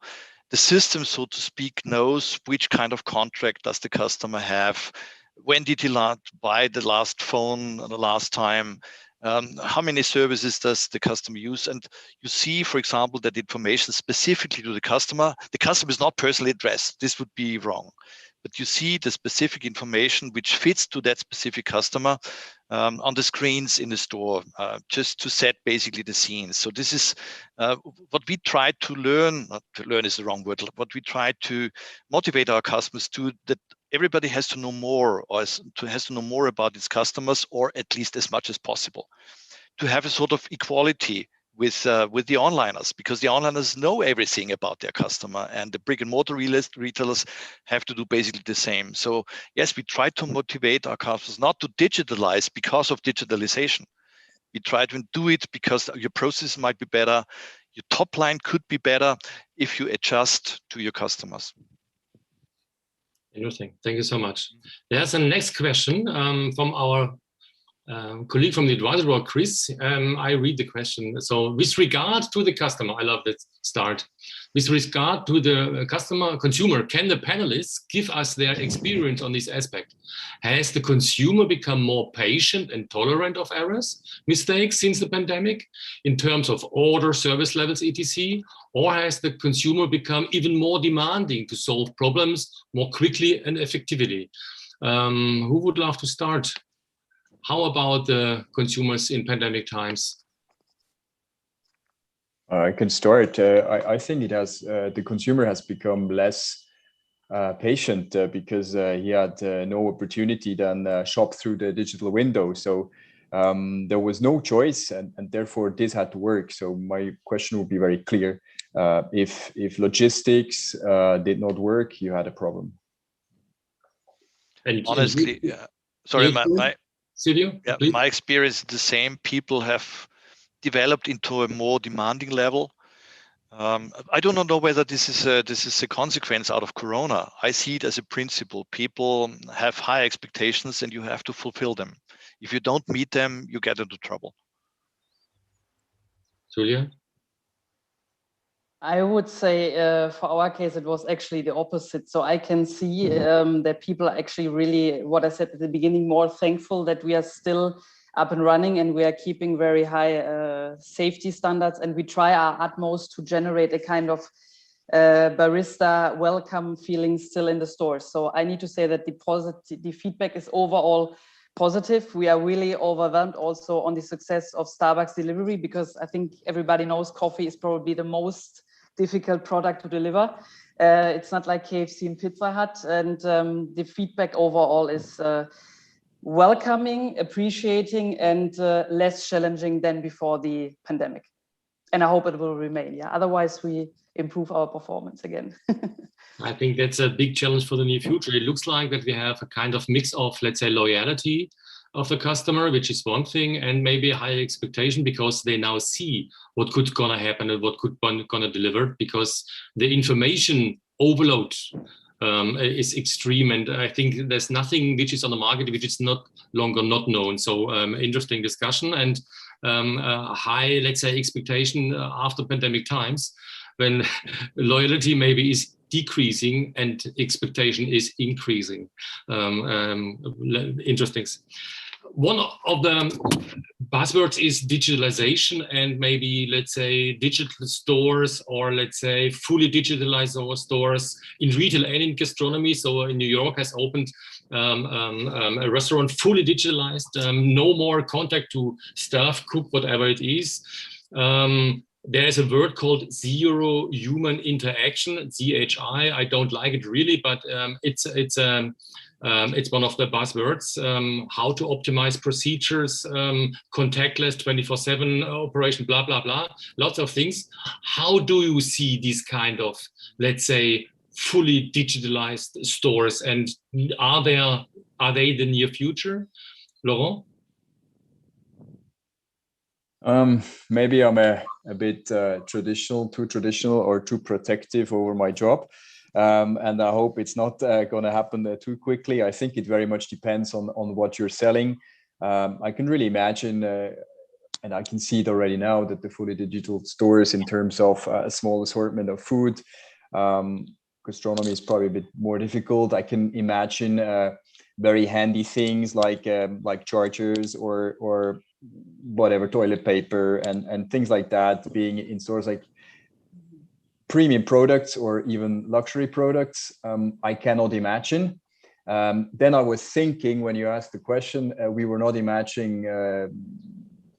the system, so to speak, knows which kind of contract does the customer have, when did he buy the last phone the last time, how many services does the customer use? And you see, for example, that information specifically to the customer is not personally addressed. This would be wrong. But you see the specific information which fits to that specific customer on the screens in the store, just to set basically the scene. So this is what we try to learn, not to learn is the wrong word, what we try to motivate our customers to, that everybody has to know more, or has to know more about its customers, or at least as much as possible, to have a sort of equality with the onliners, because the onliners know everything about their customer, and the brick and mortar retailers have to do basically the same. So yes, we try to motivate our customers not to digitalize because of digitalization. We try to do it because your process might be better, your top line could be better if you adjust to your customers.
Interesting. Thank you so much. There's a next question from our colleague from the advisory board, Chris. I read the question. So, with regard to the customer, I love that start. With regard to the consumer, can the panelists give us their experience on this aspect? Has the consumer become more patient and tolerant of errors, mistakes since the pandemic, in terms of order, service levels, etc.? Or has the consumer become even more demanding to solve problems more quickly and effectively? Who would love to start? How about the consumers in pandemic times?
I can start. I think it has. The consumer has become less patient because he had no opportunity than shop through the digital window. So there was no choice, and therefore this had to work. So my question would be very clear: if logistics did not work, you had a problem.
And
honestly, yeah. Sorry,
Silvio?
Yeah, my experience is the same. People have developed into a more demanding level. I do not know whether this is a consequence out of Corona. I see it as a principle. People have high expectations, and you have to fulfill them. If you don't meet them, you get into trouble.
Julia?
I would say for our case, it was actually the opposite. So I can see that people are actually really, what I said at the beginning, more thankful that we are still up and running, and we are keeping very high safety standards, and we try our utmost to generate a kind of barista welcome feeling still in the stores. So I need to say that the feedback is overall positive. We are really overwhelmed also on the success of Starbucks delivery, because I think everybody knows coffee is probably the most difficult product to deliver. It's not like KFC and Pizza Hut, and the feedback overall is welcoming, appreciating, and less challenging than before the pandemic. And I hope it will remain. Yeah, otherwise we improve our performance again.
I think that's a big challenge for the near future. It looks like that we have a kind of mix of, let's say, loyalty of the customer, which is one thing, and maybe a high expectation because they now see what could gonna happen and what could gonna deliver, because the information overload is extreme, and I think there's nothing which is on the market which is not longer not known. So interesting discussion, and a high, let's say, expectation after pandemic times, when loyalty maybe is decreasing and expectation is increasing. Interesting. One of the buzzwords is digitalization, and maybe, let's say, digital stores, or let's say fully digitalized stores in retail and in gastronomy. So in New York has opened a restaurant fully digitalized, no more contact to staff, cook, whatever it is. There is a word called zero human interaction, ZHI. I don't like it really, but it's one of the buzzwords. How to optimize procedures, contactless 24/7 operation, blah, blah, blah. Lots of things. How do you see these kind of, let's say, fully digitalized stores, and are they the near future, Laurent?
Maybe I'm a bit too traditional or too protective over my job. And I hope it's not going to happen too quickly. I think it very much depends on what you're selling. I can really imagine, and I can see it already now, that the fully digital stores, in terms of a small assortment of food, gastronomy is probably a bit more difficult. I can imagine very handy things like chargers or whatever, toilet paper and things like that being in stores. Like premium products or even luxury products, I cannot imagine. Then I was thinking, when you asked the question, we were not imagining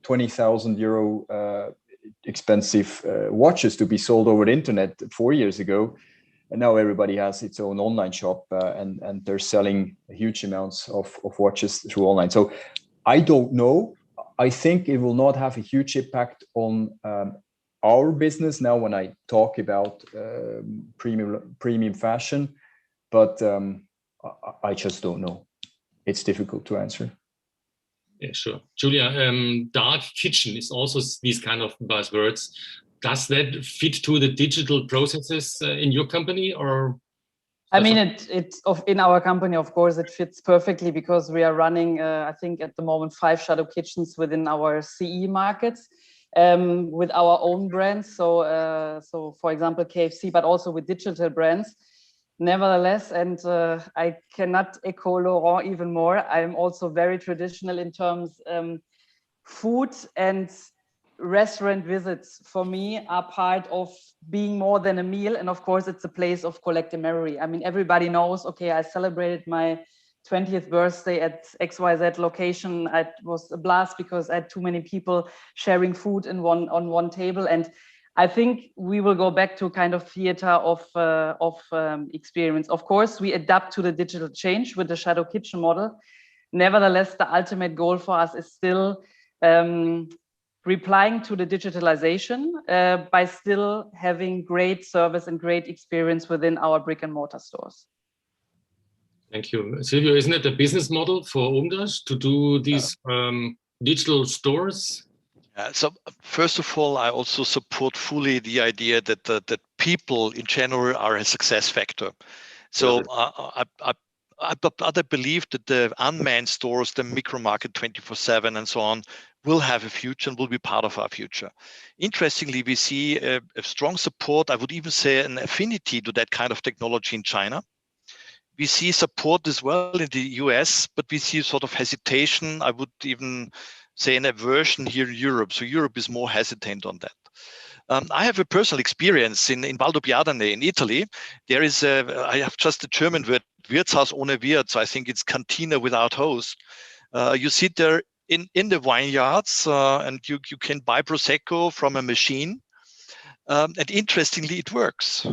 20,000 euro expensive watches to be sold over the internet 4 years ago. And now everybody has its own online shop, and they're selling huge amounts of watches through online. So I don't know. I think it will not have a huge impact on our business now when I talk about premium fashion, but I just don't know. It's difficult to answer.
Yeah, sure. Julia, dark kitchen is also these kind of buzzwords. Does that fit to the digital processes in your company, or?
I mean, in our company, of course, it fits perfectly, because we are running, I think at the moment, 5 shadow kitchens within our CE markets with our own brands. So for example, KFC, but also with digital brands. Nevertheless, and I cannot echo Laurent even more, I'm also very traditional in terms food and restaurant visits for me are part of being more than a meal. And of course, it's a place of collective memory. I mean, everybody knows, okay, I celebrated my 20th birthday at XYZ location. It was a blast because I had too many people sharing food on one table. And I think we will go back to kind of theater of experience. Of course, we adapt to the digital change with the shadow kitchen model. Nevertheless, the ultimate goal for us is still replying to the digitalization by still having great service and great experience within our brick and mortar stores.
Thank you. Silvio, isn't it a business model for umdasch to do these digital stores?
So first of all, I also support fully the idea that that people in general are a success factor. So I believe that the unmanned stores, the micro market 24/7 and so on, will have a future and will be part of our future. Interestingly, we see a strong support, I would even say an affinity to that kind of technology in China. We see support as well in the US, but we see sort of hesitation, I would even say an aversion here in Europe. So Europe is more hesitant on that. I have a personal experience in Valdobbiadene in Italy. There is I have just the German word, Wirtshaus ohne Wirt, so I think it's cantina without host. You sit there in the vineyards and you can buy Prosecco from a machine. And interestingly, it works.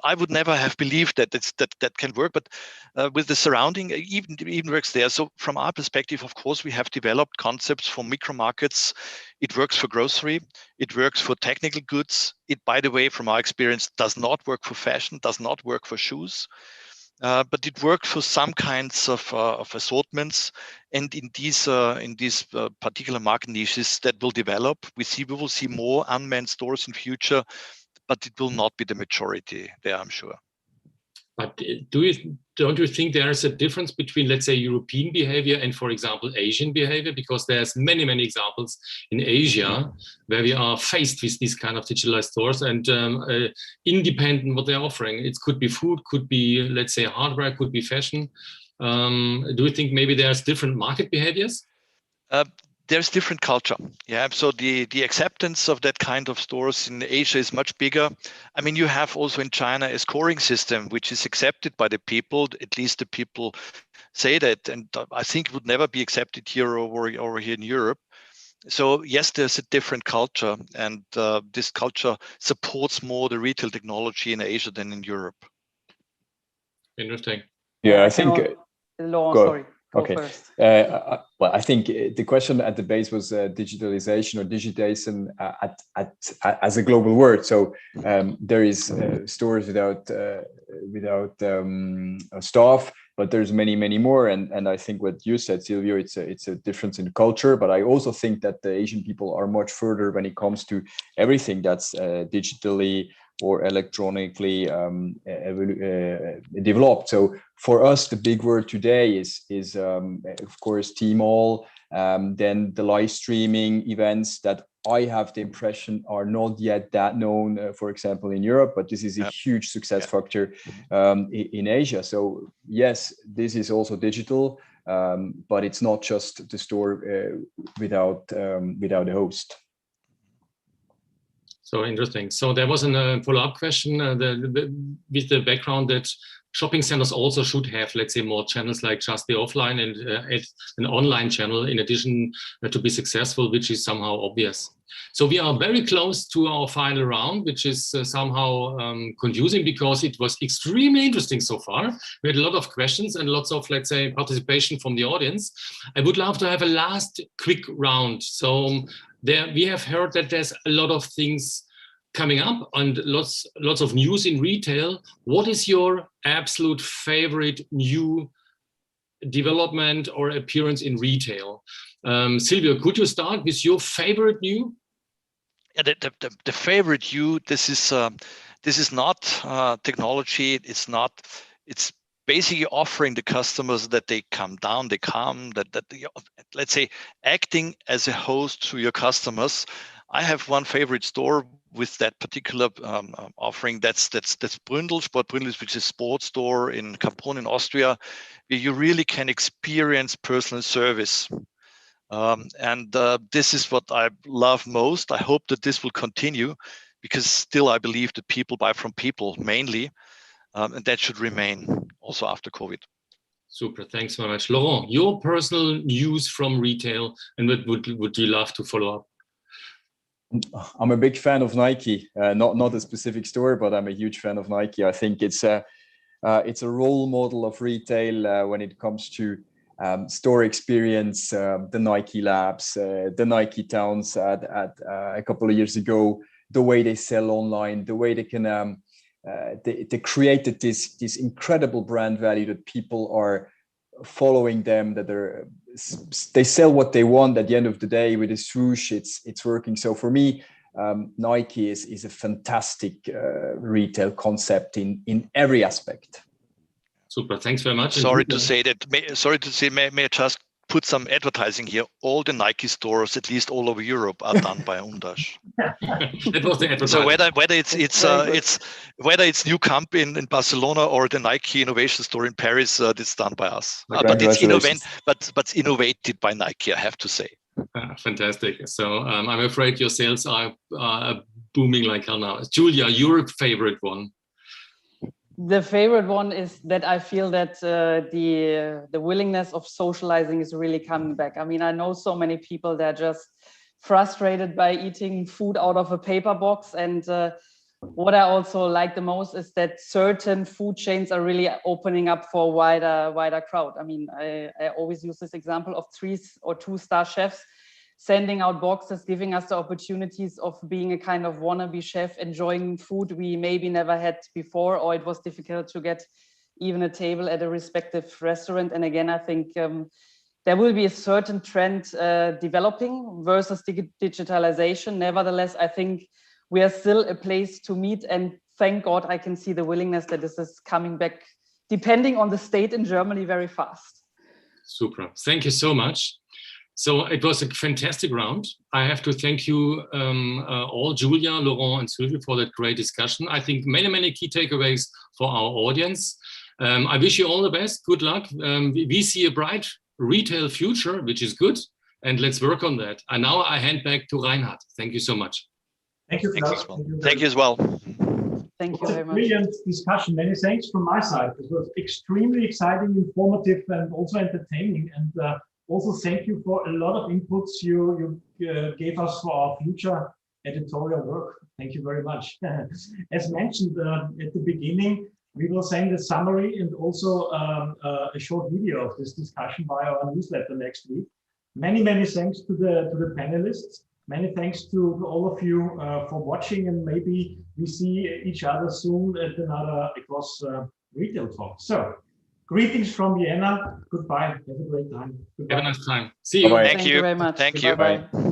I would never have believed that can work, but with the surrounding, even works there. So from our perspective, of course, we have developed concepts for micro markets. It works for grocery. It works for technical goods. It, by the way, from our experience, does not work for fashion, does not work for shoes. But it worked for some kinds of assortments, and in these particular market niches that will develop, we will see more unmanned stores in future, but it will not be the majority there, I'm sure.
But don't you think there is a difference between, let's say, European behavior and, for example, Asian behavior? Because there's many examples in Asia where we are faced with these kind of digitalized stores and independent what they're offering. It could be food, could be, let's say, hardware, could be fashion. Do you think maybe there's different market behaviors?
There's different culture. Yeah. So the acceptance of that kind of stores in Asia is much bigger. I mean, you have also in China a scoring system, which is accepted by the people, at least the people say that. And I think it would never be accepted here or here in Europe. So yes, there's a different culture, and this culture supports more the retail technology in Asia than in Europe.
Interesting.
Yeah, I think.
Laurent, sorry.
Okay. Well, I think the question at the base was digitalization or digitization as a global word. So there is stores without staff, but there's many more. And I think what you said, Silvio, it's a difference in culture. But I also think that the Asian people are much further when it comes to everything that's digitally or electronically developed. So for us, the big word today is of course Tmall, then the live streaming events that I have the impression are not yet that known, for example, in Europe, but this is a huge success factor in Asia. So yes, this is also digital, but it's not just the store without a host.
So interesting. So there was a follow-up question with the background that shopping centers also should have, let's say, more channels like just the offline and an online channel in addition to be successful, which is somehow obvious. So we are very close to our final round, which is somehow confusing because it was extremely interesting so far. We had a lot of questions and lots of, let's say, participation from the audience. I would love to have a last quick round. So we have heard that there's a lot of things coming up and lots of news in retail. What is your absolute favorite new development or appearance in retail? Silvio, could you start with your favorite new?
Yeah, the favorite new. This is not technology. It's basically offering the customers that they come down, let's say, acting as a host to your customers. I have one favorite store with that particular offering. That's Bründel, Sport Bründel, which is a sports store in Kampon in Austria, where you really can experience personal service. This is what I love most. I hope that this will continue, because still I believe that people buy from people mainly, and that should remain also after COVID.
Super, thanks very much. Laurent, your personal news from retail, and what would you love to follow up?
I'm a big fan of Nike, not a specific store, but I'm a huge fan of Nike. I think it's a role model of retail when it comes to store experience, the Nike Labs, the Nike Towns at a couple of years ago, the way they sell online, the way they can they created this incredible brand value that people are following them, that they sell what they want. At the end of the day, with the swoosh, it's working. So for me, Nike is a fantastic retail concept in every aspect.
Super, thanks very much.
Sorry to say, may I just put some advertising here? All the Nike stores, at least all over Europe, are done by umdasch.
That was the advertising.
So whether it's New Camp in Barcelona or the Nike Innovation Store in Paris, it's done by us. But it's innovated by Nike, I have to say.
Fantastic. So I'm afraid your sales are booming like hell now. Julia, your favorite one?
The favorite one is that I feel that the willingness of socializing is really coming back. I mean, I know so many people that are just frustrated by eating food out of a paper box. And what I also like the most is that certain food chains are really opening up for a wider crowd. I mean, I always use this example of 3 or 2-star chefs sending out boxes, giving us the opportunities of being a kind of wannabe chef, enjoying food we maybe never had before, or it was difficult to get even a table at a respective restaurant. And again, I think there will be a certain trend developing versus digitalization. Nevertheless, I think we are still a place to meet, and thank God I can see the willingness that this is coming back, depending on the state in Germany, very fast.
Super, thank you so much. So it was a fantastic round. I have to thank you all, Julia, Laurent, and Silvio, for that great discussion. I think many key takeaways for our audience. I wish you all the best. Good luck. We see a bright retail future, which is good, and let's work on that. And now I hand back to Reinhard. Thank you so much.
Thank you.
Thank you as well.
Thank you very much.
Brilliant discussion. Many thanks from my side. It was extremely exciting, informative, and also entertaining. And also, thank you for a lot of inputs you gave us for our future editorial work. Thank you very much. As mentioned at the beginning, We will send a summary and also a short video of this discussion via our newsletter next week. Many thanks to the panelists. Many thanks to all of you for watching, and maybe we see each other soon at another Across Retail Talk. So, greetings from Vienna. Goodbye. Have a great time. Goodbye.
Have a nice time. See you.
Bye-bye.
Thank you
very much.
Thank you.
Bye-bye.